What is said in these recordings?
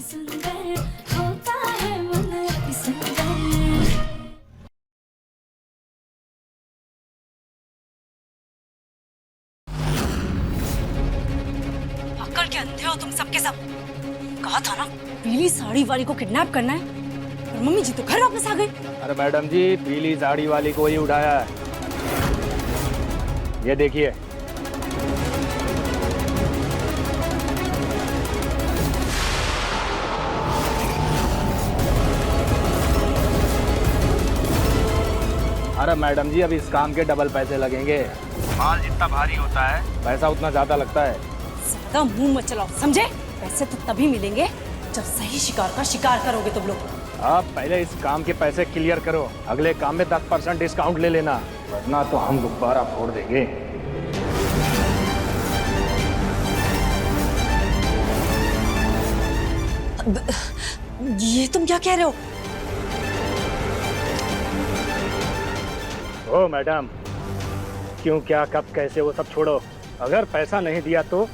सुंदर होता है मन अति सुंदर। अक्ल के अंधे हो तुम सबके सब। कहा था ना पीली साड़ी वाली को किडनैप करना है, और मम्मी जी तो घर वापस आ गई। अरे मैडम जी, पीली साड़ी वाली को ही उठाया है। ये देखिए। अरे मैडम जी, अब इस काम के डबल पैसे लगेंगे। माल जितना भारी होता है पैसा उतना ज्यादा लगता है। ज्यादा मुंह मत चलाओ, समझे? पैसे तो तभी मिलेंगे जब सही शिकार का शिकार करोगे तुम लोग। आप पहले इस काम के पैसे क्लियर करो, अगले काम में 10% डिस्काउंट ले लेना, वरना तो हम गुब्बारा फोड़ देंगे। ये तुम क्या कह रहे हो? ओ मैडम, क्यों, क्या, कब, कैसे, वो सब छोड़ो। अगर पैसा नहीं दिया तो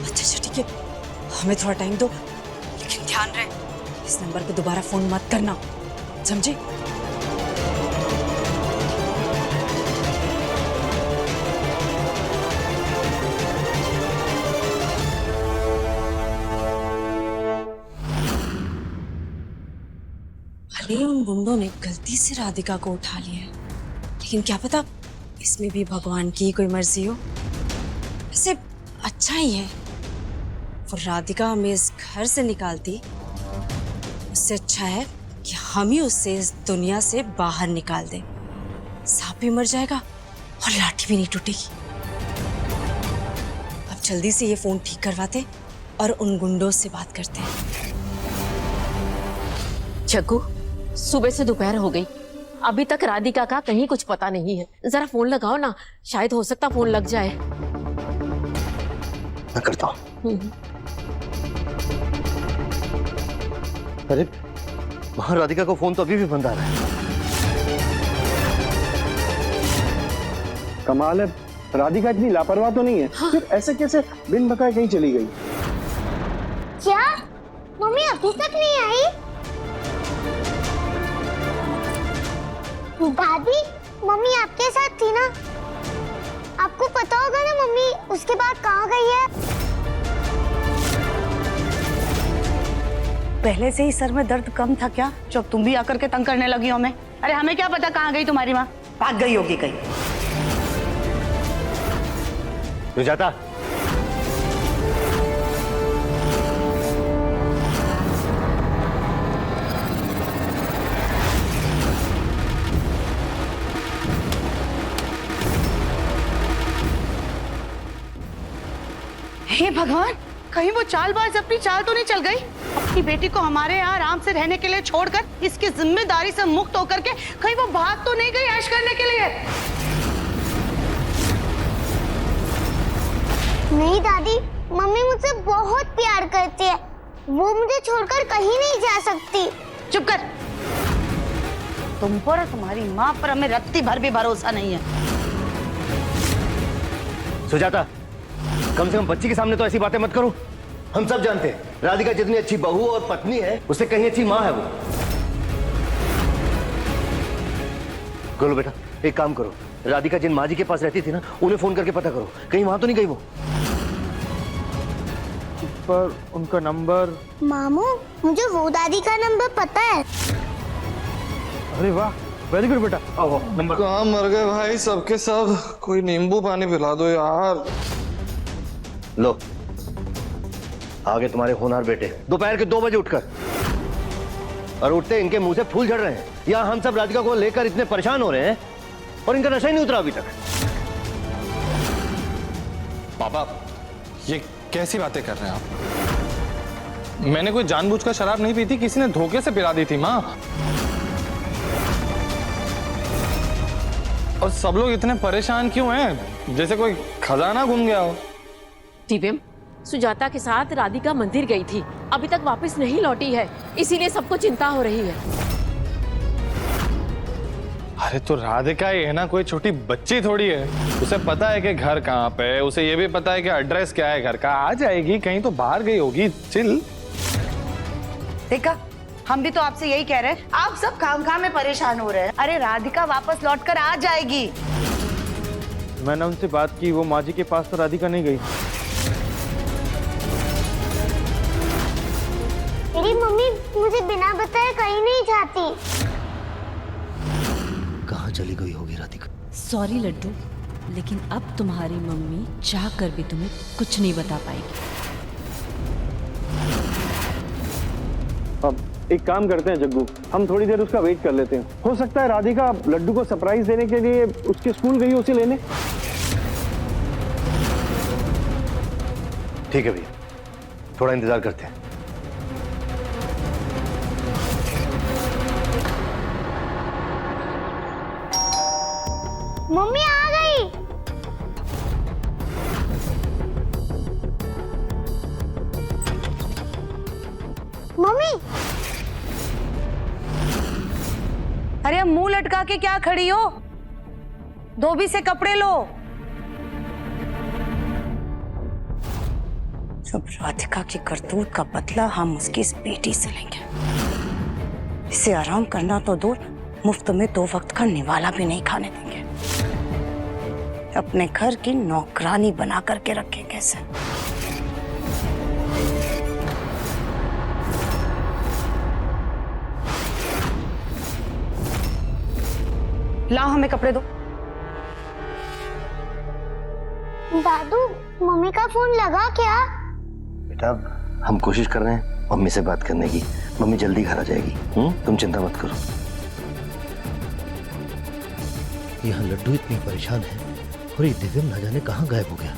अच्छा ठीक है, हमें थोड़ा टाइम दो, लेकिन ध्यान रहे इस नंबर पे दोबारा फोन मत करना, समझे? भले उन गुंडों ने गलती से राधिका को उठा लिया है, लेकिन क्या पता इसमें भी भगवान की कोई मर्जी हो। वैसे अच्छा ही है, वो राधिका हमें इस घर से निकालती, उससे अच्छा है कि हम ही उससे इस दुनिया से बाहर निकाल दें। सांप भी मर जाएगा और लाठी भी नहीं टूटेगी। अब जल्दी से ये फोन ठीक करवाते और उन गुंडों से बात करते हैं। जग्गू, सुबह से दोपहर हो गई, अभी तक राधिका का कहीं कुछ पता नहीं है। जरा फोन लगाओ ना, शायद हो सकता फोन लग जाए। मैं करता हूँ। अरे वहां राधिका को फोन तो अभी भी बंद आ रहा है। कमाल है, राधिका इतनी लापरवाह तो नहीं है। हाँ। फिर ऐसे कैसे बिन बताए कहीं चली गई? क्या मम्मी अभी तक नहीं आई? दादी, मम्मी आपके साथ थी ना? आपको पता होगा ना मम्मी उसके बाद कहाँ गई है? पहले से ही सर में दर्द कम था क्या, जब तुम भी आकर के तंग करने लगी हो हमें? अरे हमें क्या पता कहाँ गई तुम्हारी माँ? भाग गई होगी कहीं। सुजाता, हे भगवान, कहीं वो चालबाज अपनी चाल तो नहीं चल गई? अपनी बेटी को हमारे यहाँ आराम से रहने के लिए छोड़कर इसकी जिम्मेदारी से मुक्त होकर के कहीं वो भाग तो नहीं गई ऐश करने के लिए? नहीं दादी, मम्मी मुझसे बहुत प्यार करती है, वो मुझे छोड़कर कहीं नहीं जा सकती। चुप कर। तुम पर और तुम्हारी माँ पर हमें रत्ती भर भी भरोसा नहीं है। सुजाता, कम से कम बच्ची के सामने तो ऐसी बातें मत करो। हम सब जानते हैं राधिका जितनी अच्छी बहू और पत्नी है, उससे कहीं अच्छी माँ है वो। गोलू बेटा, एक काम करो, राधिका जिन माँ जी के पास रहती थी ना, उन्हें फोन करके पता करो कहीं वहां तो नहीं गई वो। पर उनका नंबर? मामू, मुझे वो दादी का नंबर पता है। अरे वाह, वेरी गुड बेटा। आओ नंबर। कहाँ मर गए भाई सबके सब? कोई नींबू पानी पिला दो यार। लो, आगे तुम्हारे होनहार बेटे दोपहर के 2 बजे उठकर, और उठते इनके मुंह से फूल झड़ रहे हैं। यहाँ हम सब राधिका को लेकर इतने परेशान हो रहे हैं और इनका नशा ही नहीं उतरा अभी तक। पापा, ये कैसी बातें कर रहे हैं आप? मैंने कोई जानबूझकर शराब नहीं पी थी, किसी ने धोखे से पिला दी थी माँ। और सब लोग इतने परेशान क्यों हैं, जैसे कोई खजाना गुम गया हो। दिव्यम, सुजाता के साथ राधिका मंदिर गई थी, अभी तक वापस नहीं लौटी है, इसीलिए सबको चिंता हो रही है। अरे तो राधिका ये है ना, कोई छोटी बच्ची थोड़ी है। उसे पता है कि घर कहाँ पे है, उसे ये भी पता है कि एड्रेस क्या है घर का। आ जाएगी, कहीं तो बाहर गई होगी। चिल। देखा, हम भी तो आपसे यही कह रहे हैं, आप सब काम में परेशान हो रहे हैं। अरे राधिका वापस लौट कर आ जाएगी। मैंने उनसे बात की, वो माँ जी के पास तो राधिका नहीं गई। मेरी मम्मी मुझे बिना बताए कहीं नहीं जाती। कहाँ चली गई होगी राधिका? सॉरी लड्डू, लेकिन अब तुम्हारी मम्मी चाह कर भी तुम्हें कुछ नहीं बता पाएगी। अब एक काम करते हैं जग्गू, हम थोड़ी देर उसका वेट कर लेते हैं। हो सकता है राधिका लड्डू को सरप्राइज देने के लिए उसके स्कूल गई उसे लेने। ठीक है भैया, थोड़ा इंतजार करते हैं। मम्मी आ गई। मम्मी, अरे अब मुंह लटका के क्या खड़ी हो? धोबी से कपड़े लो। सब राधिका की करतूत का बदला हम उसकी इस बेटी से लेंगे। इसे आराम करना तो दूर, मुफ्त में 2 वक्त का निवाला भी नहीं खाने देंगे। अपने घर की नौकरानी बना करके रखेंगे इसे। लाओ हमें कपड़े दो। दादू, मम्मी का फोन लगा क्या? बेटा, हम कोशिश कर रहे हैं मम्मी से बात करने की। मम्मी जल्दी घर आ जाएगी। तुम चिंता मत करो। यहाँ लड्डू इतनी परेशान है और ये दिव्यम ना जाने कहाँ गायब हो गया।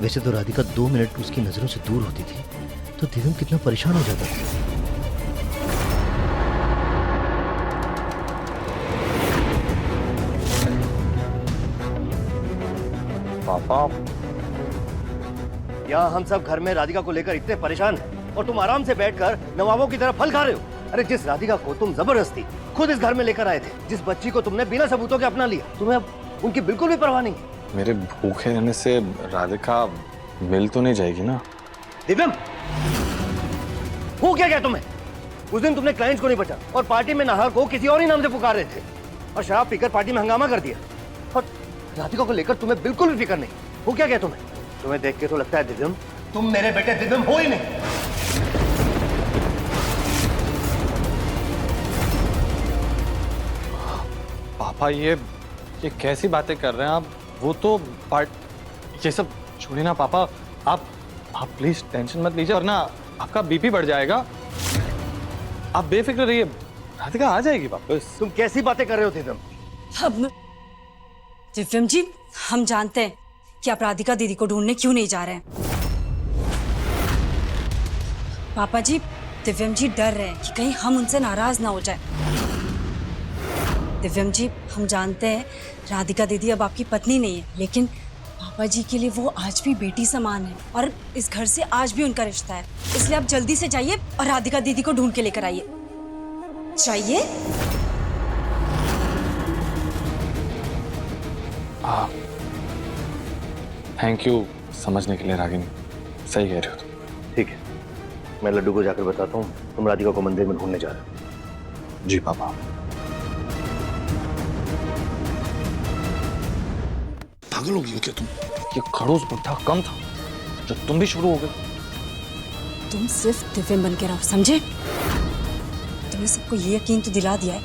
वैसे तो राधिका 2 मिनट उसकी नजरों से दूर होती थी तो दिव्यम कितना परेशान हो जाता था। पापा, यहाँ हम सब घर में राधिका को लेकर इतने परेशान हैं और तुम आराम से बैठकर नवाबों की तरह फल खा रहे हो। अरे जिस राधिका को तुम जबरदस्ती खुद इस घर में लेकर आए थे, जिस बच्ची को तुमने बिना सबूतों के अपना लिया, तुम्हें अब उनकी बिल्कुल भी परवाह नहीं है। मेरे भूखे रहने से राधिका मिल तो नहीं जाएगी ना? दिव्यम, हो क्या तुम्हें? उस दिन तुमने क्लाइंट्स को नहीं बचा और पार्टी में नाहर को किसी और ही नाम से पुकार रहे थे और शराब पीकर पार्टी में हंगामा कर दिया। और राधिका को लेकर तुम्हें बिल्कुल भी फिक्र नहीं। हो क्या तुम्हें? तुम्हें देख के तो लगता है दिव्यम तुम मेरे बेटे दिव्यम हो ही नहीं। पापा, ये कैसी बातें कर रहे हैं आप? वो तो ये सब छोड़िए ना पापा। आप प्लीज टेंशन मत लीजिए वरना आपका बीपी बढ़ जाएगा। आप बेफिक्र रहिए, राधिका आ जाएगी वापस। तुम कैसी बातें कर रहे हो दिव्यम? अब दिव्यम जी, हम जानते हैं कि आप राधिका दीदी को ढूंढने क्यों नहीं जा रहे हैं। पापा जी, दिव्यम जी डर रहे हैं कि कहीं हम उनसे नाराज ना हो जाए। दिव्यम जी, हम जानते हैं राधिका दीदी अब आपकी पत्नी नहीं है, लेकिन पापा जी के लिए वो आज भी बेटी समान है और इस घर से आज भी उनका रिश्ता है। इसलिए आप जल्दी से जाइए और राधिका दीदी को ढूंढ के लेकर आइए। चाहिए? थैंक यू समझने के लिए रागिनी, सही कह रहे हो तुम। ठीक है, मैं लड्डू को जाकर बताता हूँ तुम राधिका को मंदिर में ढूंढने जा रहे हो। जी पापा। पागल हो गई हो क्या तुम? ये खड़ूस बुढ़ा कम था जो तुम भी शुरू हो गए। तुम सिर्फ दिव्यम बन के रहो, समझे? तुमने सबको ये यकीन तो दिला दिया है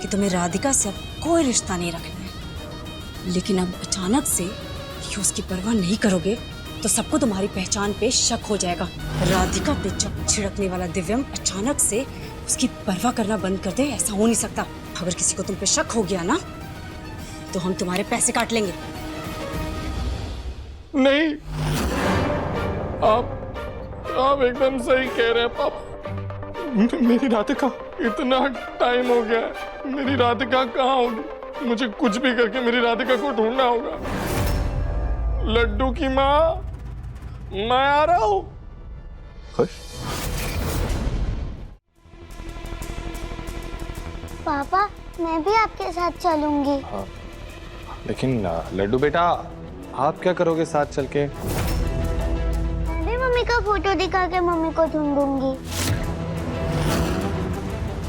कि तुम्हें राधिका से अब कोई रिश्ता नहीं रखना है, लेकिन अब अचानक से ये उसकी परवाह नहीं करोगे तो सबको तुम्हारी पहचान पे शक हो जाएगा। राधिका पे जब छिड़कने वाला दिव्यम अचानक से उसकी परवाह करना बंद कर दे, ऐसा हो नहीं सकता। अगर किसी को तुम पे शक हो गया ना तो हम तुम्हारे पैसे काट लेंगे। नहीं, आप एकदम सही कह रहे हैं पापा। मेरी राधिका, इतना टाइम हो गया है, मेरी राधिका कहाँ होगी? मुझे कुछ भी करके मेरी राधिका को ढूंढना होगा। लड्डू की माँ, मैं आ रहा हूँ। पापा, मैं भी आपके साथ चलूंगी। लेकिन लड्डू बेटा, आप क्या करोगे साथ चल के? मैं भी मम्मी का फोटो दिखा के मम्मी को ढूंढूंगी।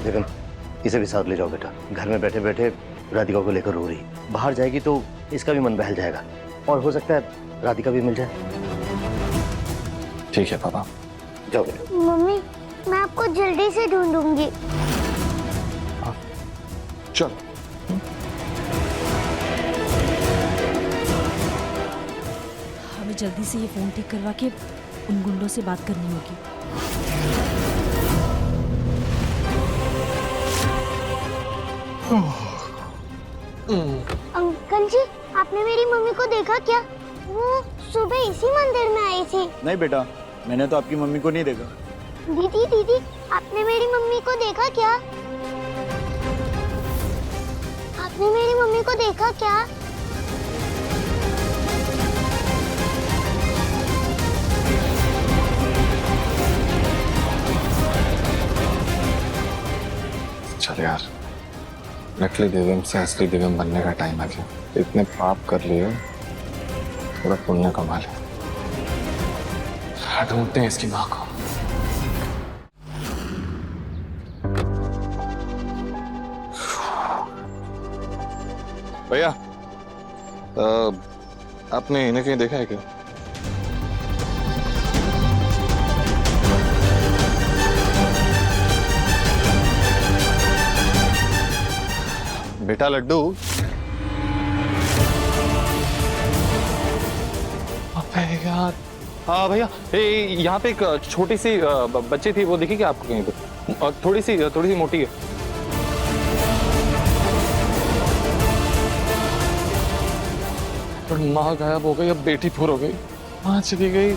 लेकिन इसे भी साथ ले जाओ बेटा। घर में बैठे बैठे राधिका को लेकर रो रही, बाहर जाएगी तो इसका भी मन बहल जाएगा और हो सकता है राधिका भी मिल जाए। ठीक है पापा, जाओ बेटा। मम्मी, मैं आपको जल्दी से ढूंढूंगी। चल। हमें जल्दी से ये फोन ठीक करवा के उन गुंडों से बात करनी होगी। अंकल जी, आपने मेरी मम्मी को देखा क्या? वो सुबह इसी मंदिर में आई थी। नहीं बेटा, मैंने तो आपकी मम्मी को नहीं देखा। दीदी दीदी, आपने मेरी मम्मी को देखा क्या? आपने मेरी मम्मी को देखा क्या? चल यार, नकली दिव्यम से असली दिव्यम बनने का टाइम आ गया। इतने पाप कर लिए, थोड़ा पुण्य कमा ले। ढूंढते हैं इसकी माँ को। भैया, आपने इन्हें कहीं देखा है क्या? बेटा लड्डू, यार। हाँ भैया, यहाँ पे एक छोटी सी बच्ची थी, वो दिखी क्या आपको कहीं पे? थोड़ी सी मोटी है। माँ गायब हो गई, अब बेटी फूर हो गई, माँ चली गई।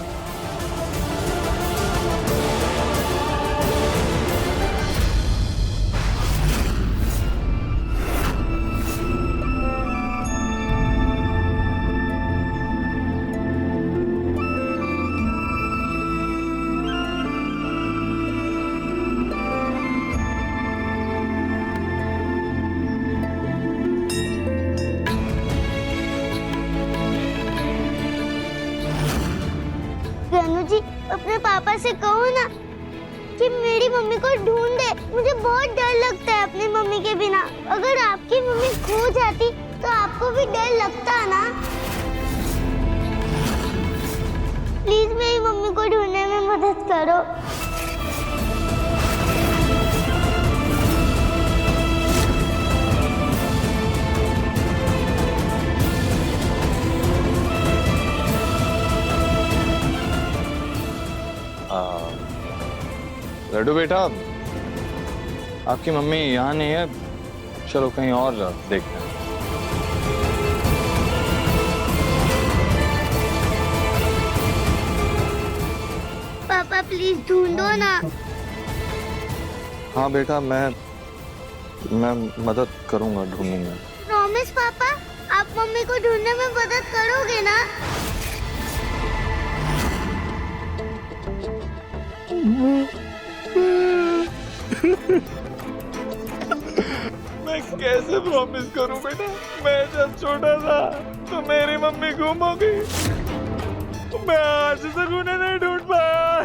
रानू जी, अपने पापा से कहो ना कि मेरी मम्मी को ढूंढ दे। मुझे बहुत डर लगता है अपनी मम्मी के बिना। अगर आपकी मम्मी खो जाती तो आपको भी डर लगता ना। प्लीज मेरी मम्मी को ढूंढने में मदद करो। लड्डू बेटा, आपकी मम्मी यहाँ नहीं है, चलो कहीं और देखते हैं। पापा प्लीज ढूंढो ना। हाँ बेटा, मैं मदद करूंगा ढूंढने में। प्रॉमिस पापा, आप मम्मी को ढूंढने में मदद करोगे ना? मैं कैसे प्रॉमिस करूं बेटा? मैं जब छोटा था तो मेरी मम्मी गुम हो गई, मैं आज तक उन्हें नहीं ढूंढ पाया।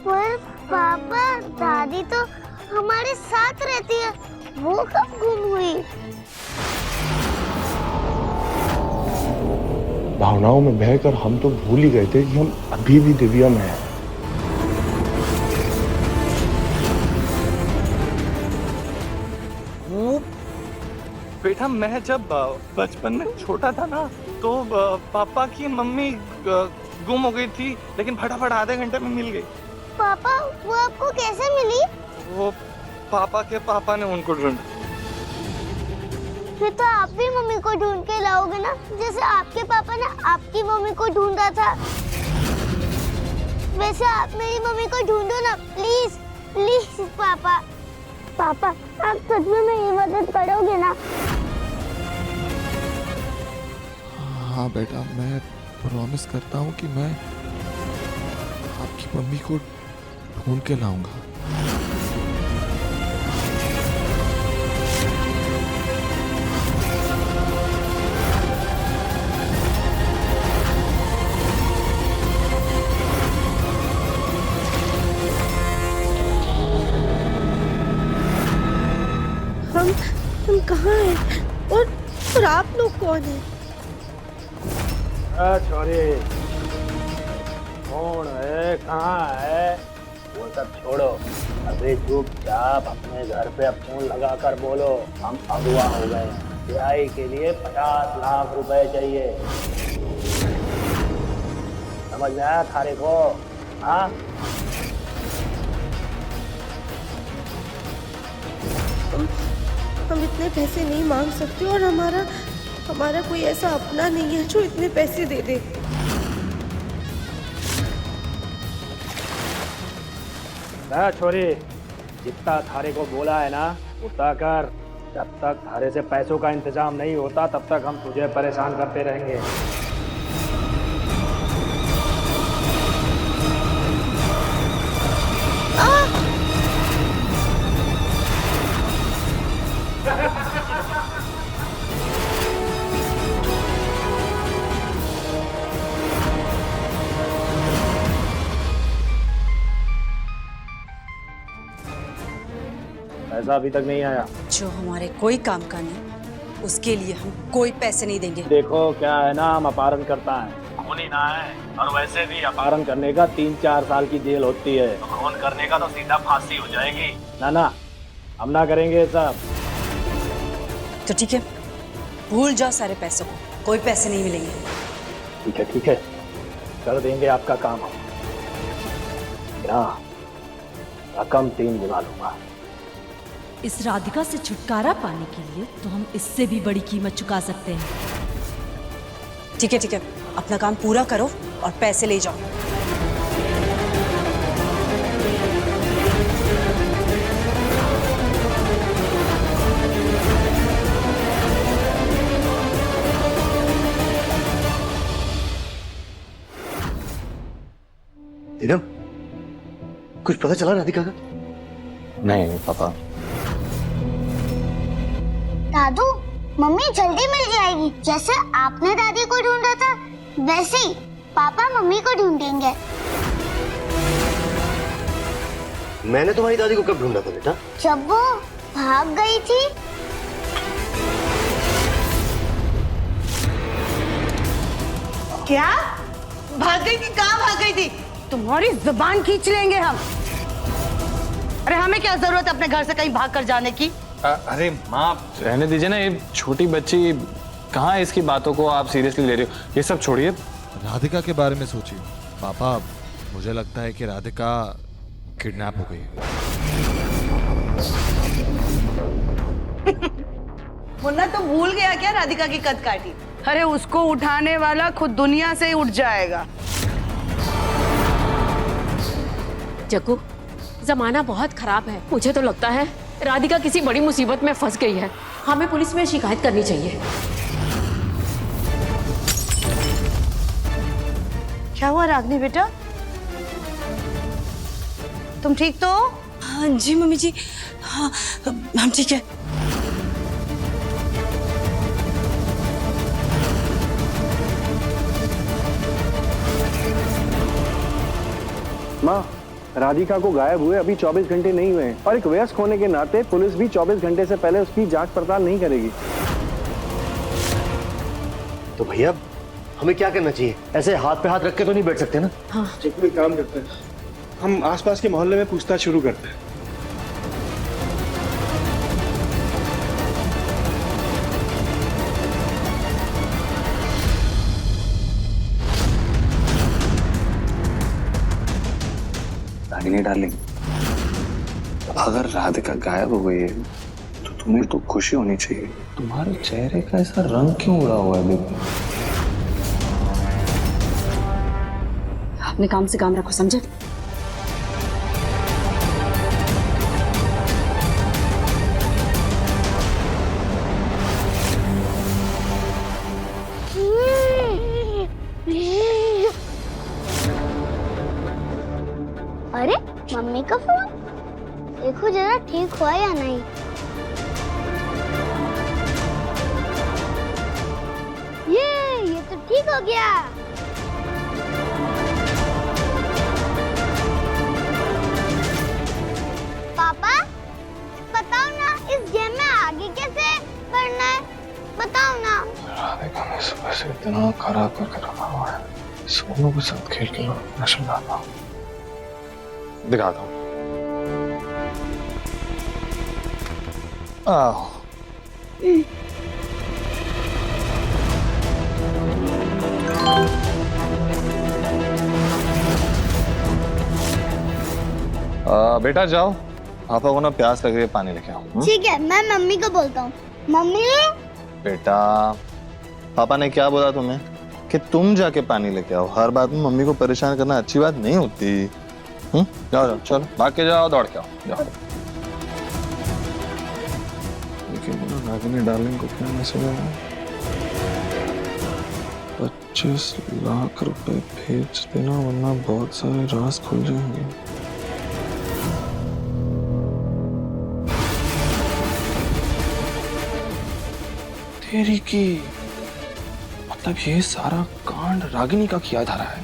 पर पापा, दादी तो हमारे साथ रहती है, वो कब गुम हुई? भावनाओं में बहकर हम तो भूल ही गए थे कि हम अभी भी दिव्या में हैं। बेटा, मैं जब बचपन में छोटा था ना, तो पापा की मम्मी गुम हो गई थी, लेकिन फटाफट आधे घंटे में मिल गई। पापा, वो आपको कैसे मिली? वो पापा के पापा ने उनको ढूंढा। फिर तो आप भी मम्मी को ढूंढ के लाओगे ना, जैसे आपके पापा ने आपकी मम्मी को ढूंढा था। वैसे आप मेरी मम्मी को ढूंढो ना, प्लीज प्लीज पापा। पापा, आप सच में मेरी मदद करोगे ना? हाँ बेटा, मैं प्रॉमिस करता हूँ कि मैं आपकी मम्मी को ढूंढ के लाऊंगा। हम कहाँ हैं और आप लोग कौन हैं? छोरी कौन है, कहाँ है, वो सब छोड़ो। अभी चुपचाप अपने घर पे अब फोन लगा कर बोलो हम अगवा हो गए, रिहाई के लिए 50 लाख रुपए चाहिए। समझ में आया थारे को? हाँ, हम इतने पैसे नहीं मांग सकते और हमारा कोई ऐसा अपना नहीं है जो इतने पैसे दे दे। छोरी, जितना थारे को बोला है ना उतना कर। जब तक थारे से पैसों का इंतजाम नहीं होता तब तक हम तुझे परेशान करते रहेंगे। पैसा अभी तक नहीं आया। जो हमारे कोई काम का नहीं उसके लिए हम कोई पैसे नहीं देंगे। देखो क्या है ना, हम अपहरण करता है, खून ही ना है। और वैसे भी अपहरण करने का 3-4 साल की जेल होती है, खून करने का तो सीधा फांसी हो जाएगी। ना हम ना करेंगे सब। तो ठीक है, भूल जाओ सारे पैसों को, कोई पैसे नहीं मिलेंगे। ठीक है, कर देंगे आपका काम। रकम 3 गुना लूंगा। इस राधिका से छुटकारा पाने के लिए तो हम इससे भी बड़ी कीमत चुका सकते हैं। ठीक है, अपना काम पूरा करो और पैसे ले जाओ। इदम, कुछ पता चला राधिका का? नहीं पापा। दादू, मम्मी जल्दी मिल जाएगी। जैसे आपने दादी को ढूंढा था वैसे ही पापा मम्मी को ढूंढेंगे। मैंने तुम्हारी दादी को कब ढूंढा था बेटा? जब वो भाग गई थी। क्या भाग गई थी? कहाँ भाग गई थी? तुम्हारी जुबान खींच लेंगे हम। अरे हमें क्या जरूरत है अपने घर से कहीं भाग कर जाने की? अरे माँ रहने दीजिए ना, ये छोटी बच्ची कहाँ है, इसकी बातों को आप सीरियसली ले रहे हो? ये सब छोड़िए, राधिका के बारे में सोचिए। पापा, मुझे लगता है कि राधिका किडनैप हो गई है। मुन्ना तो भूल गया क्या राधिका की कद काटी? अरे उसको उठाने वाला खुद दुनिया से ही उठ जाएगा। जग्गू, जमाना बहुत खराब है। मुझे तो लगता है राधिका किसी बड़ी मुसीबत में फंस गई है। हमें पुलिस में शिकायत करनी चाहिए। क्या हुआ रागनी बेटा, तुम ठीक तो? हाँ जी मम्मी जी, हाँ हम ठीक है। माँ, राधिका को गायब हुए अभी 24 घंटे नहीं हुए हैं और एक वयस्क होने के नाते पुलिस भी 24 घंटे से पहले उसकी जांच पड़ताल नहीं करेगी। तो भैया हमें क्या करना चाहिए? ऐसे हाथ पे हाथ रख के तो नहीं बैठ सकते ना। हाँ, एक काम करते हैं, हम आसपास के मोहल्ले में पूछताछ शुरू करते हैं। रागिनी डार्लिंग, अगर राधिका गायब हो गई है तो तुम्हें तो खुशी होनी चाहिए। तुम्हारे चेहरे का ऐसा रंग क्यों उड़ा हुआ है बेबी? अपने काम से काम रखो, समझे? अरे मम्मी का फोन, देखो जरा ठीक हुआ या नहीं। ये तो ठीक हो गया। पापा बताओ ना, इस गेम में आगे कैसे? राधिका ने सुबह से इतना खराब करके रखा हुआ है, सोनू के साथ खेल के नशा डालता हूँ, दिखाता हूँ। आओ। बेटा जाओ, पापा को ना प्यास लग रही है, पानी लेके आओ। ठीक है, मैं मम्मी को बोलता हूँ। मम्मी। बेटा, पापा ने क्या बोला तुम्हें कि तुम जाके पानी लेके आओ? हर बात में मम्मी को परेशान करना अच्छी बात नहीं होती। जाओ जाओ, चलो भाग के जाओ, दौड़ के आओ, जाओ। लेकिन रागिनी डार्लिंग को क्या मैसेज आया? 25 लाख रुपए भेज देना वरना बहुत सारे राज खुल जाएंगे। तेरी की मतलब ये सारा कांड रागिनी का किया जा रहा है।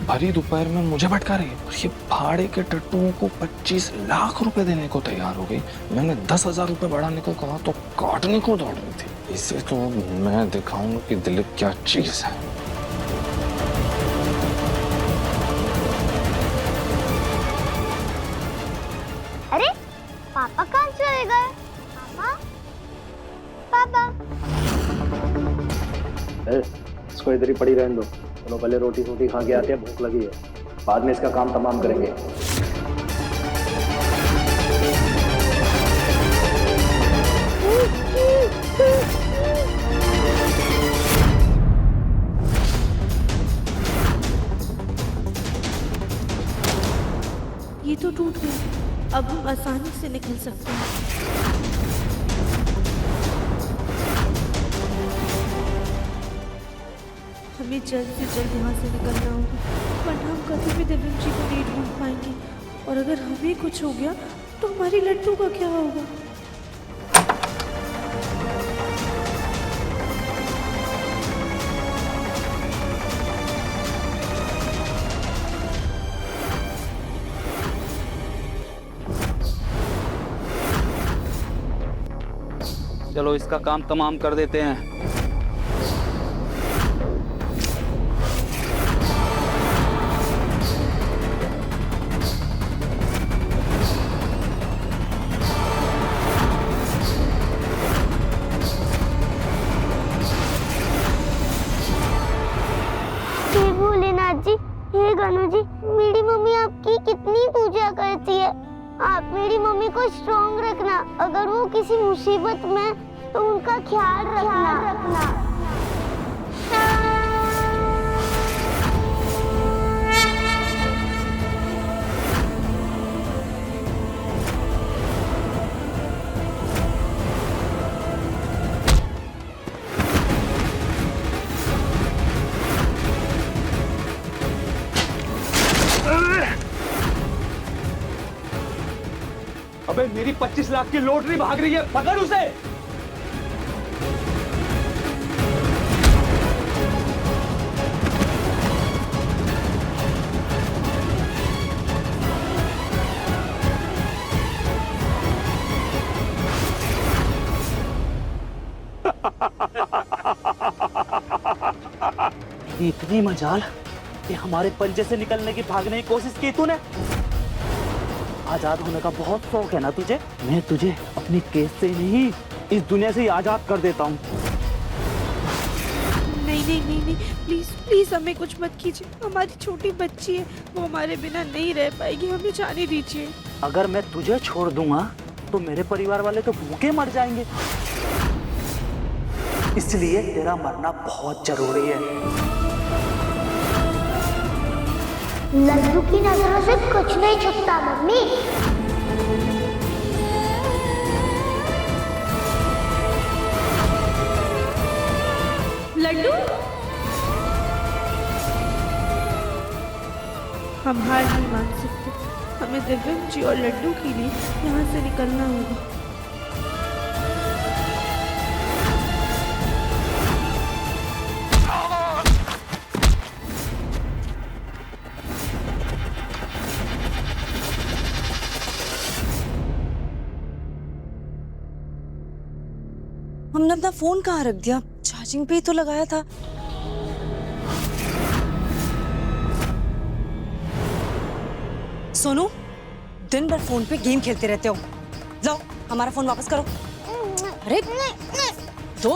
भरी दोपहर में मुझे भटका रही है और ये भाड़े के टट्टुओं को 25 लाख रुपए देने को तैयार हो गई। मैंने 10,000 रुपए बढ़ाने को कहा तो काटने को दौड़ रही थी। इसे तो मैं दिखाऊंगा कि दिलीप क्या चीज है। अरे पापा कहाँ चले गए? पापा पापा। इसको इधर ही पड़ी रहने दो, चलो पहले रोटी रोटी खा के आते हैं, भूख लगी है, बाद में इसका काम तमाम करेंगे। ये तो टूट गया, अब हम आसानी से निकल सकते हैं। हमें जल्द से जल्द यहाँ से निकलना होगा, वरना हम कभी भी दिव्यम जी को नहीं ढूंढ पाएंगे। और अगर हमें कुछ हो गया तो हमारी लड्डू का क्या होगा? चलो इसका काम तमाम कर देते हैं। हे भोलेनाथ जी, हे गणु जी, मेरी मम्मी आपकी कितनी पूजा करती है। आप मेरी मम्मी को स्ट्रॉन्ग रखना, अगर वो किसी मुसीबत में तो उनका ख्याल रखना। अबे मेरी 25 लाख की लॉटरी भाग रही है, पकड़ उसे। इतनी मजाल कि हमारे पंजे से निकलने की, भागने की कोशिश की तूने। आजाद होने का बहुत शौक है ना तुझे? मैं तुझे अपनी केस से नहीं, इस दुनिया से ही आजाद कर देता हूँ। नहीं नहीं नहीं नहीं, प्लीज प्लीज हमें कुछ मत कीजिए। हमारी छोटी बच्ची है, वो हमारे बिना नहीं रह पाएगी, हमें जाने दीजिए। अगर मैं तुझे छोड़ दूंगा तो मेरे परिवार वाले तो भूखे मर जाएंगे, इसलिए तेरा मरना बहुत जरूरी है। लड्डू की नजरों से कुछ नहीं छुपता मम्मी। लड्डू, हम हार नहीं मान सकते। हमें दिव्यम जी और लड्डू के लिए यहाँ से निकलना होगा। हमने अपना फोन कहाँ रख दिया? चार्जिंग पे ही तो लगाया था। सोनू, दिन भर फोन पे गेम खेलते रहते हो। जाओ हमारा फोन वापस करो। अरे दो,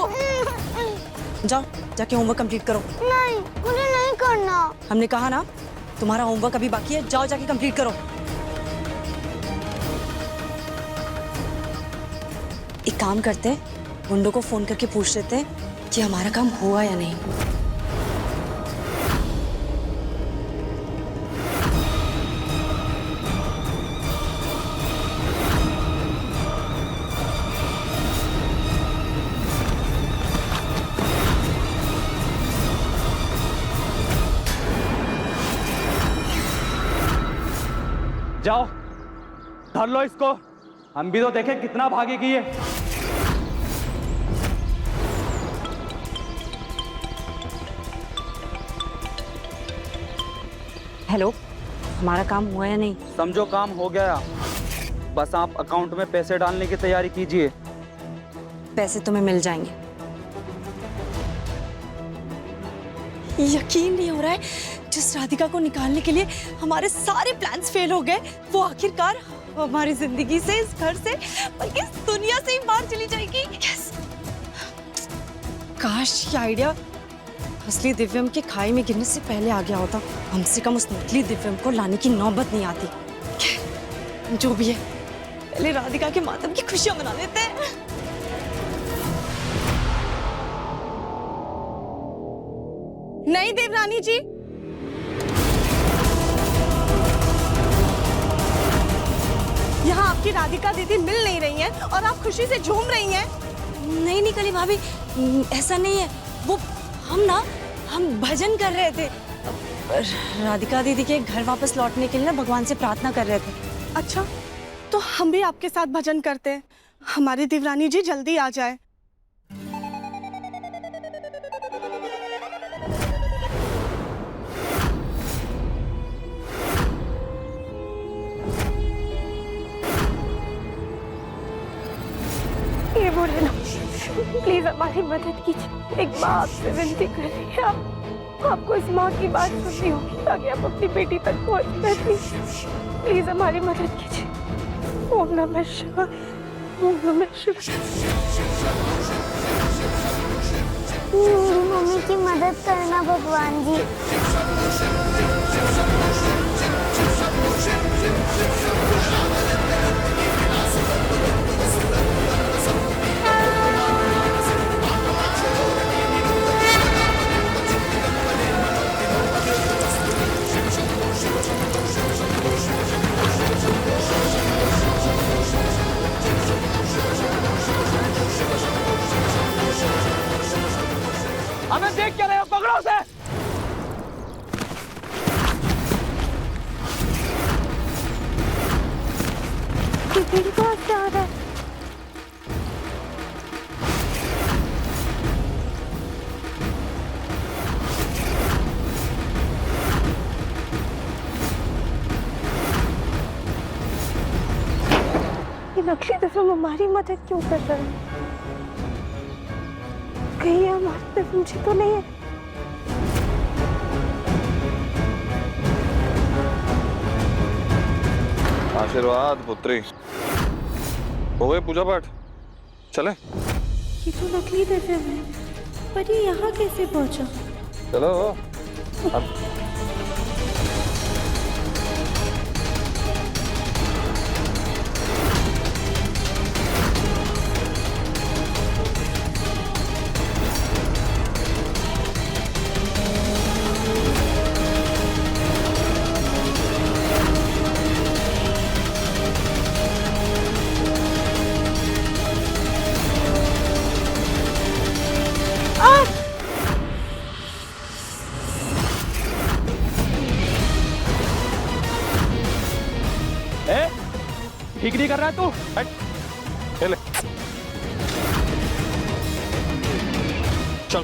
जाओ जाके होमवर्क कंप्लीट करो। नहीं, मुझे नहीं करना। हमने कहा ना, तुम्हारा होमवर्क अभी बाकी है, जाओ जाके कंप्लीट करो। एक काम करते हैं, गुंडों को फोन करके पूछ लेते हैं कि हमारा काम हुआ या नहीं। जाओ धर लो इसको, हम भी तो देखें कितना भागेगी ये। हेलो, हमारा काम हुआ या नहीं? समझो काम हो गया, बस आप अकाउंट में पैसे डालने की तैयारी कीजिए। पैसे तुम्हें मिल जाएंगे। यकीन नहीं हो रहा है, जिस राधिका को निकालने के लिए हमारे सारे प्लान्स फेल हो गए, वो आखिरकार हमारी जिंदगी से, इस घर से, बल्कि इस दुनिया से ही बाहर चली जाएगी। यस! काश ये आइडिया असली दिव्यम के खाई में गिरने से पहले आ गया होता। कम से कम उस नकली दिव्यम को लाने की नौबत नहीं आती। जो भी है, पहले राधिका के मातम की खुशियां मना लेते हैं। नहीं देवरानी जी, यहाँ आपकी राधिका दीदी मिल नहीं रही हैं और आप खुशी से झूम रही हैं। नहीं नहीं कली भाभी, ऐसा नहीं है। वो हम भजन कर रहे थे। राधिका दीदी के घर वापस लौटने के लिए ना भगवान से प्रार्थना कर रहे थे। अच्छा, तो हम भी आपके साथ भजन करते हैं। हमारी देवरानी जी जल्दी आ जाए। ये बोले ना, प्लीज हमारी मदद कीजिए। एक माँ आपसे विनती कर रही है, आपको इस माँ की बात सुननी होगी ताकि आप अपनी बेटी तक पहुँच पाए। प्लीज हमारी मदद कीजिए। ओम नमः शिवाय, ओम नमः शिवाय। मेरी मम्मी की मदद करना भगवान जी। हमें देख क्या रहे हो, पकड़ो उसे। मेरी बात आ रहा है। ये नकली दिव्यम हमारी मदद क्यों कर रहा है? कहीं ये हमारी दिव्यम जी तो नहीं है? आशीर्वाद पुत्री। हो गए पूजा पाठ, चले? ये तो नकली दिव्यम है, पर ये यहाँ कैसे पहुंचा? चलो अब ठीक नहीं कर रहा है तू। हट, चले चल।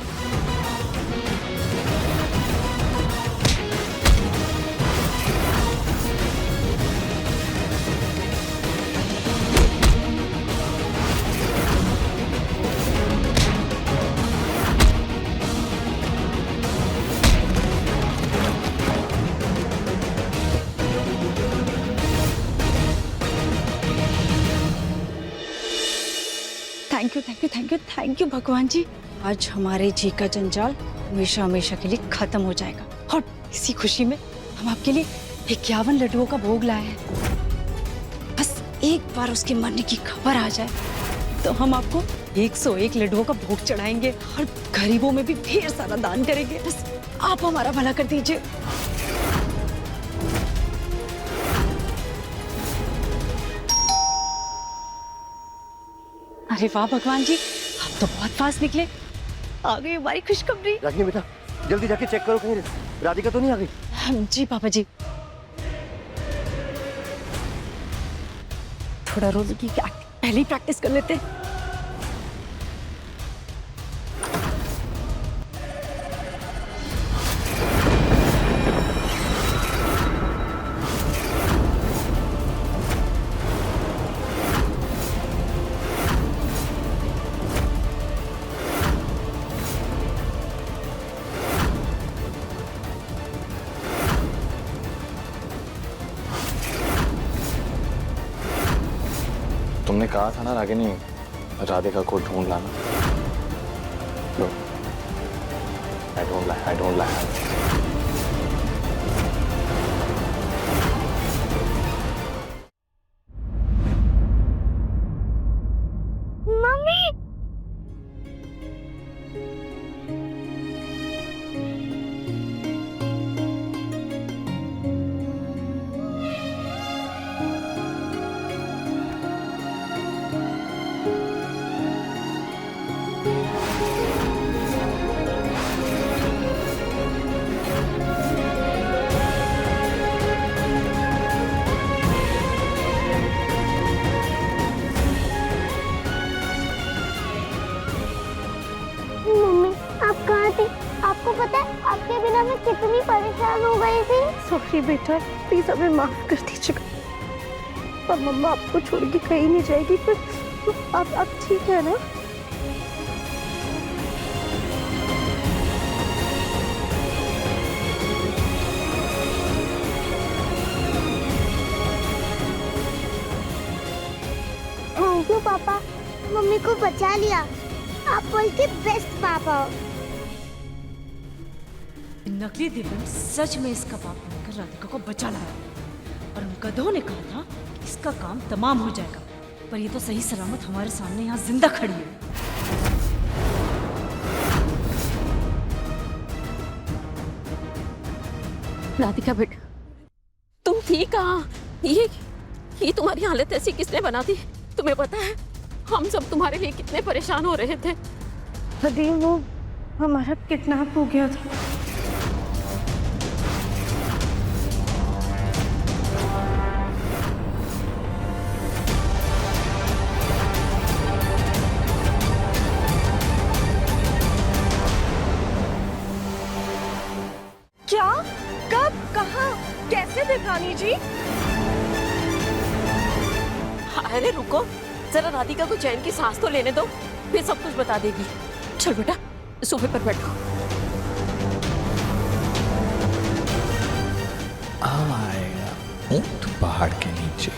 थैंक यू भगवान जी, आज हमारे जी का जंजाल हमेशा हमेशा के लिए खत्म हो जाएगा। और इसी खुशी में हम आपके लिए 51 लड्डुओं का भोग लाए हैं। बस एक बार उसके मरने की खबर आ जाए तो हम आपको 101 लड्डुओं का भोग चढ़ाएंगे और गरीबों में भी ढेर सारा दान करेंगे। बस आप हमारा भला कर दीजिए। अरे वाह भगवान जी, आप तो बहुत फास्ट निकले। आ गई हमारी खुशखबरी। रागिनी बेटा, जल्दी जाके चेक करो कहीं राधिका तो नहीं आ गई। जी पापा जी। थोड़ा रोल की पहले ही प्रैक्टिस कर लेते हैं। तुमने कहा था ना रागिनी, राधिका को ढूंढ लाना। लो, I don't lie. मम्मी, आप कहाँ थी? आपको पता है आपके बिना मैं कितनी परेशान हो गई थी। सॉरी बेटा, प्लीज हमें माफ कर दीजिएगा। पर मम्मा आपको छोड़ के कहीं नहीं जाएगी। पर आप ठीक है ना? थैंक यू पापा, मम्मी को बचा लिया। आप वर्ल्ड के बेस्ट पापा हो। नकली दिव्यांग सच में इसका बाप बनकर राधिका को बचा लाया और उन गधों ने कहा था कि इसका काम तमाम हो जाएगा, पर ये तो सही सलामत हमारे सामने यहाँ जिंदा खड़ी है। राधिका बेटा, तुम थी कहाँ? ये तुम्हारी हालत ऐसी किसने बना दी? तुम्हें पता है हम सब तुम्हारे लिए कितने परेशान हो रहे थे। दादी, वो हमारा किडनैप हो गया था। क्या? कब? कहाँ? कैसे देवरानी जी? अरे रुको जरा, राधिका को चैन की सांस तो लेने दो, फिर सब कुछ बता देगी। चल बेटा, सोफे पर बैठो। आएगा ऊंट पहाड़ के नीचे।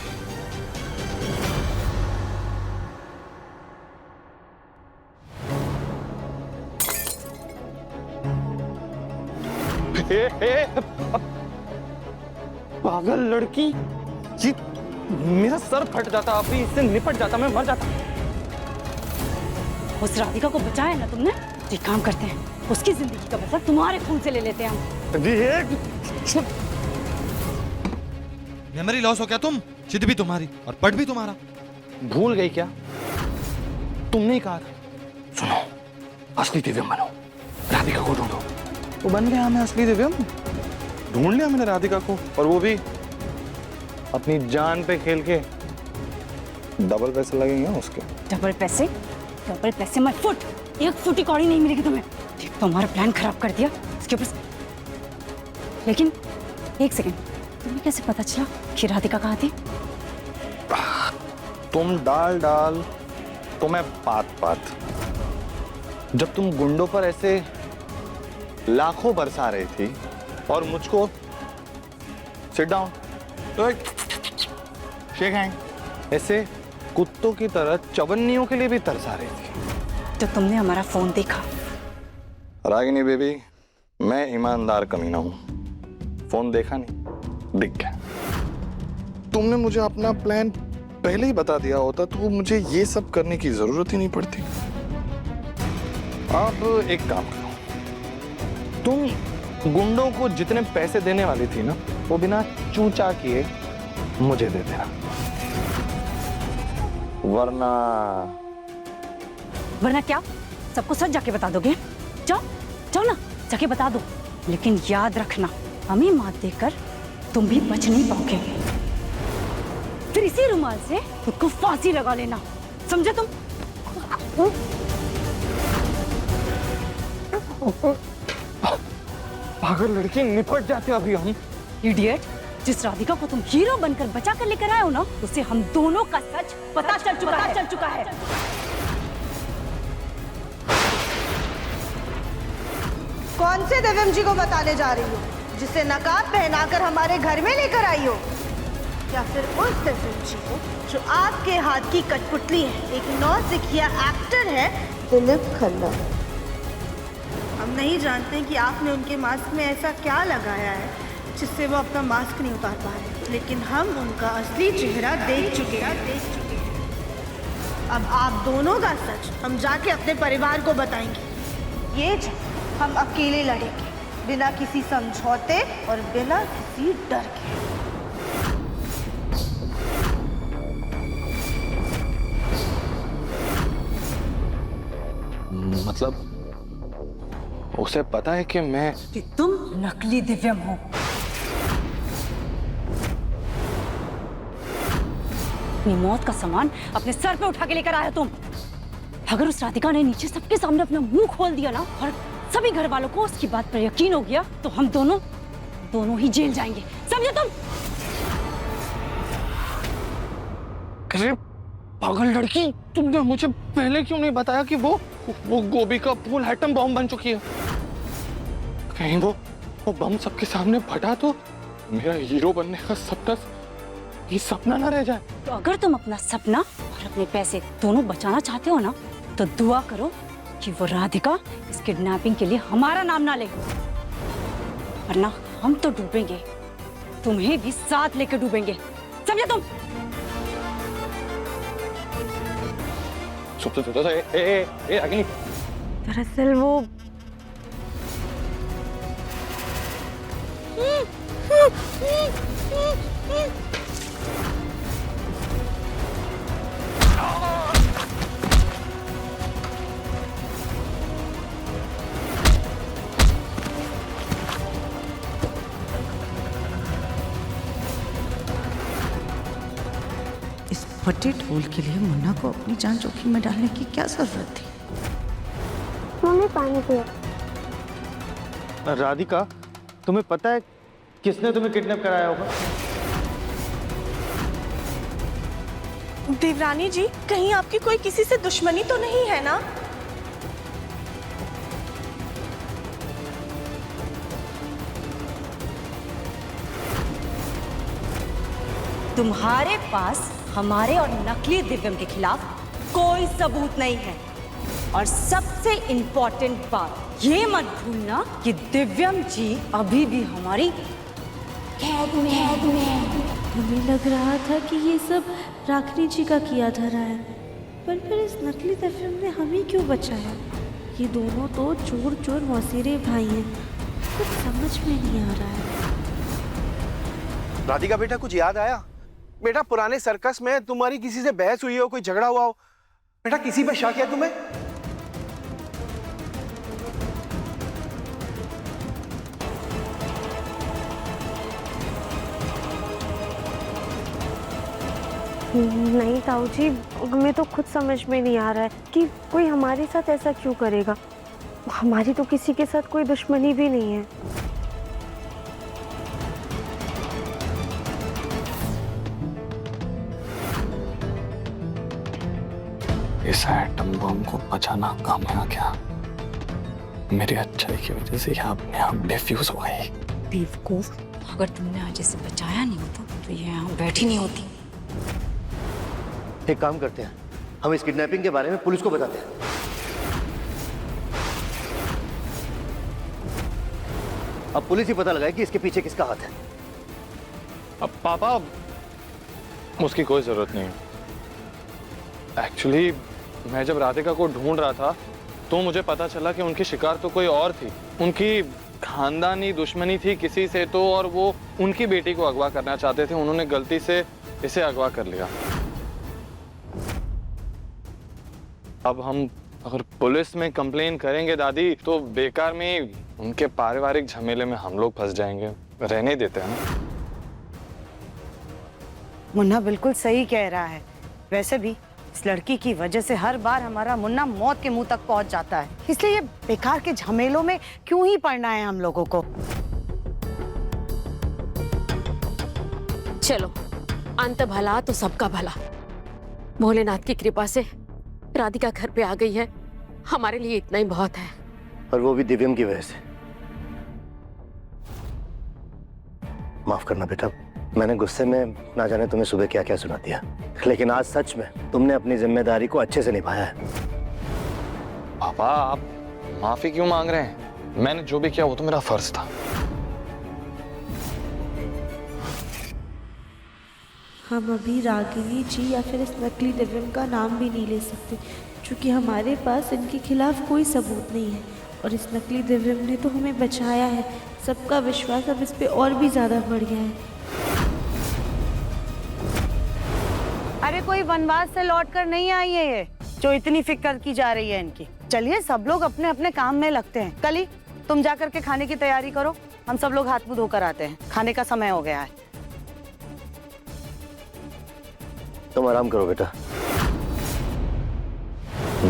पागल लड़की, ये मेरा सर फट जाता, अभी इससे निपट जाता, मैं मर जाता। उस राधिका को बचाया ना तुमने, एक काम करते हैं, उसकी जिंदगी का बदला तुम्हारे खून से ले लेते हैं हम। मेमोरी लॉस हो क्या तुम? जिद भी तुम्हारी और पढ़ भी तुम्हारा। भूल गई क्या? तुमने ही कहा था। सुनो, असली दिव्यम बनो, राधिका को ढूंढो। वो बन गया मैं असली दिव्यम, ढूंढ लिया मैंने राधिका को, और वो भी अपनी जान पे खेल के। डबल पैसे लगेंगे उसके। डबल पैसे? डबल पैसे मत फुट, एक फुटी कौड़ी नहीं मिलेगी तुम्हें। ठीक, तो हमारा प्लान खराब कर दिया इसके ऊपर। लेकिन एक सेकंड, तुम्हें कैसे पता चला कि राधिका कहाँ थी? तुम डाल तो मैं पात। जब तुम गुंडों पर ऐसे लाखों बरसा रही थी और मुझको सिट डाउन, शेक हैंड, ऐसे कुत्तों की तरह चवन्नियों के लिए भी तरसा रही थी, तो तुमने हमारा फोन देखा। रागिनी बेबी, मैं ईमानदार कमीना हूं। फोन देखा नहीं, दिख गया। तुमने मुझे अपना प्लान पहले ही बता दिया होता तो मुझे ये सब करने की जरूरत ही नहीं पड़ती। अब एक काम करो, तुम गुंडों को जितने पैसे देने वाली थी ना, वो बिना चूचा किए मुझे दे देना, वरना क्या सबको सच जाके बता दोगे? जाओ जाओ ना, जाके बता दो। लेकिन याद रखना, हमें मात देकर तुम भी बच नहीं पाओगे। फिर इसी रुमाल से खुद को फांसी लगा लेना, समझे तुम? पागल लड़की, निपट जाते अभी हम। इडियट, जिस राधिका को तुम हीरो बनकर बचा कर लेकर आए हो ना, उसे हम दोनों का सच पता चल चुका है। कौन से दिव्यम जी को बताने जा रही हो, जिसे नकाब पहनाकर हमारे घर में लेकर आई हो? या फिर उस दिव्यम जी को जो आपके हाथ की कठपुतली है, एक नौसिखिया एक्टर है, दिलीप खन्ना? हम नहीं जानते कि आपने उनके मास्क में ऐसा क्या लगाया है जिससे वो अपना मास्क नहीं उतार पा रहे, लेकिन हम उनका असली चेहरा देख चुके हैं। अब आप दोनों का सच हम जाके अपने परिवार को बताएंगे। ये हम अकेले लड़ेंगे, बिना किसी समझौते और बिना किसी डर के। मतलब उसे पता है कि तुम नकली दिव्यम हो। अपनी मौत का सामान अपने सर पे उठा के लेकर आया तुम। अगर उस राधिका ने नीचे सबके सामने अपना मुंह खोल दिया ना, और सभी घर वालों को उसकी बात पर यकीन हो गया, तो हम दोनों ही जेल जाएंगे, समझे तुम? अरे पागल लड़की, तुमने मुझे पहले क्यों नहीं बताया कि वो गोभी का फूल एटम बम बन चुकी है? कहीं वो बम सबके सामने फटा तो मेरा हीरो बनने का सपना, ये सपना ना रह जाए। तो अगर तुम अपना सपना और अपने पैसे दोनों बचाना चाहते हो ना, तो दुआ करो कि वो राधिका इस किडनैपिंग के लिए हमारा नाम ना ले, वरना हम तो डूबेंगे, तुम्हें भी साथ लेकर डूबेंगे, समझे तुम? दरअसल वो फटे ढोल के लिए मुन्ना को अपनी जान जोखिम में डालने की क्या जरूरत थी? मम्मी पानी पियो। राधिका, तुम्हें पता है किसने तुम्हें किडनैप कराया होगा? देवरानी जी, कहीं आपकी कोई किसी से दुश्मनी तो नहीं है ना? तुम्हारे पास हमारे और नकली दिव्यम के खिलाफ कोई सबूत नहीं है, और सबसे इंपॉर्टेंट बात ये मत भूलना कि दिव्यम जी अभी भी हमारी कैद में। हमें लग रहा था कि ये सब रागिनी जी का किया धरा है, पर फिर इस नकली दिव्यम ने हमें क्यों बचाया? ये दोनों तो चोर चोर मौसेरे भाई हैं, कुछ समझ में नहीं आ रहा है। राधिका बेटा, कुछ याद आया? बेटा, पुराने सर्कस में तुम्हारी किसी से बहस हुई हो, कोई झगड़ा हुआ हो? बेटा, किसी पे शक है तुम्हें? नहीं ताऊ जी, हमें तो खुद समझ में नहीं आ रहा है कि कोई हमारे साथ ऐसा क्यों करेगा। हमारी तो किसी के साथ कोई दुश्मनी भी नहीं है। इस एटम बम को बचाना काम आ गया। मेरी अच्छाई की वजह से यह अपने आप डिफ्यूज हो गई। बेवकूफ, अगर तुमने आज इसे बचाया नहीं होता तो ये यहाँ बैठी नहीं होती। एक काम करते हैं, हम इस किडनैपिंग के बारे में पुलिस को बताते हैं। अब पुलिस ही पता लगाए कि इसके पीछे किसका हाथ है। अब पापा उसकी कोई जरूरत नहीं है। एक्चुअली मैं जब राधिका को ढूंढ रहा था तो मुझे पता चला कि उनकी शिकार तो कोई और थी। उनकी खानदानी दुश्मनी थी किसी से तो, और वो उनकी बेटी को अगवा करना चाहते थे। उन्होंने गलती से इसे अगवा कर लिया। अब हम अगर पुलिस में कंप्लेन करेंगे दादी तो बेकार में उनके पारिवारिक झमेले में हम लोग फंस जाएंगे। रहने देते हैं ना। मुन्ना बिल्कुल सही कह रहा है। वैसे भी इस लड़की की वजह से हर बार हमारा मुन्ना मौत के मुंह तक पहुंच जाता है, इसलिए ये बेकार के झमेलों में क्यों ही पड़ना है हम लोगों को। चलो, अंत भला तो सबका भला। भोलेनाथ की कृपा से राधिका घर पे आ गई है, हमारे लिए इतना ही बहुत है। और वो भी दिव्यम की वजह से। माफ करना बेटा, मैंने गुस्से में ना जाने तुम्हें सुबह क्या क्या सुना दिया, लेकिन आज सच में तुमने अपनी जिम्मेदारी को अच्छे से निभाया है। पापा आप माफी क्यों मांग रहे हैं? मैंने जो भी किया वो तो मेरा फर्ज था। हम अभी रागिनी जी या फिर इस नकली दिव्यम का नाम भी नहीं ले सकते, क्योंकि हमारे पास इनके खिलाफ कोई सबूत नहीं है। और इस नकली दिव्यम ने तो हमें बचाया है। सबका विश्वास अब इस पे और भी ज्यादा बढ़ गया है। अरे कोई वनवास से लौट कर नहीं आई है ये, जो इतनी फिक्र की जा रही है इनकी। चलिए सब लोग अपने अपने काम में लगते हैं। कली तुम जाकर के खाने की तैयारी करो, हम सब लोग हाथ मुंह धोकर आते हैं, खाने का समय हो गया है। तुम आराम करो बेटा।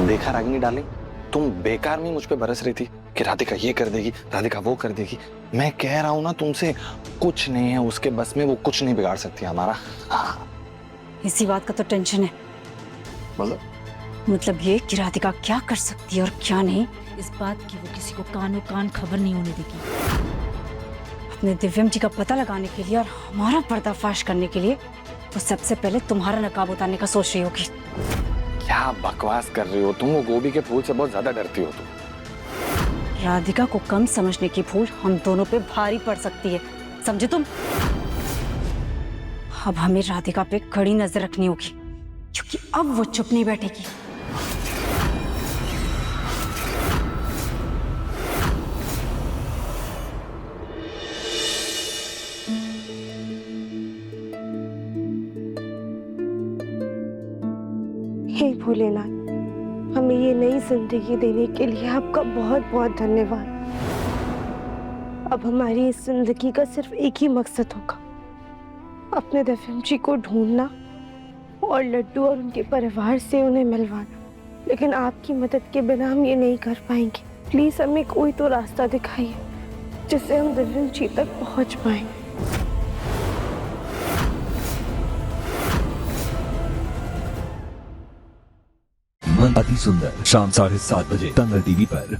देखा रागिनी डार्लिंग, तुम बेकार में मुझ पे बरस रही थी कि राधिका ये कर देगी, राधिका वो कर देगी। मैं कह रहा हूं ना तुमसे, कुछ नहीं है उसके बस में, वो कुछ नहीं बिगाड़ सकती हमारा। इसी बात का तो टेंशन है। मतलब ये कि राधिका क्या कर सकती है और क्या नहीं, इस बात की वो किसी को कानो कान खबर नहीं होने देगी। अपने दिव्यम जी का पता लगाने के लिए और हमारा पर्दाफाश करने के लिए तो सबसे पहले तुम्हारा नकाब उतारने का सोच रही होगी। क्या बकवास कर रही हो तुम? वो गोभी के फूल से बहुत ज्यादा डरती हो तुम। राधिका को कम समझने की भूल हम दोनों पे भारी पड़ सकती है, समझे तुम? अब हमें राधिका पे कड़ी नजर रखनी होगी, क्योंकि अब वो चुप नहीं बैठेगी। हे भोलेनाथ, हमें ये नई जिंदगी देने के लिए आपका बहुत बहुत धन्यवाद। अब हमारी इस जिंदगी का सिर्फ एक ही मकसद होगा, अपने दिव्यम जी को ढूंढना और लड्डू और उनके परिवार से उन्हें मिलवाना। लेकिन आपकी मदद के बिना हम ये नहीं कर पाएंगे। प्लीज हमें कोई तो रास्ता दिखाइए जिससे हम दिव्यम जी तक पहुंच पाएं। मन अति सुंदर, शाम 7:30 बजे दंगल टीवी पर।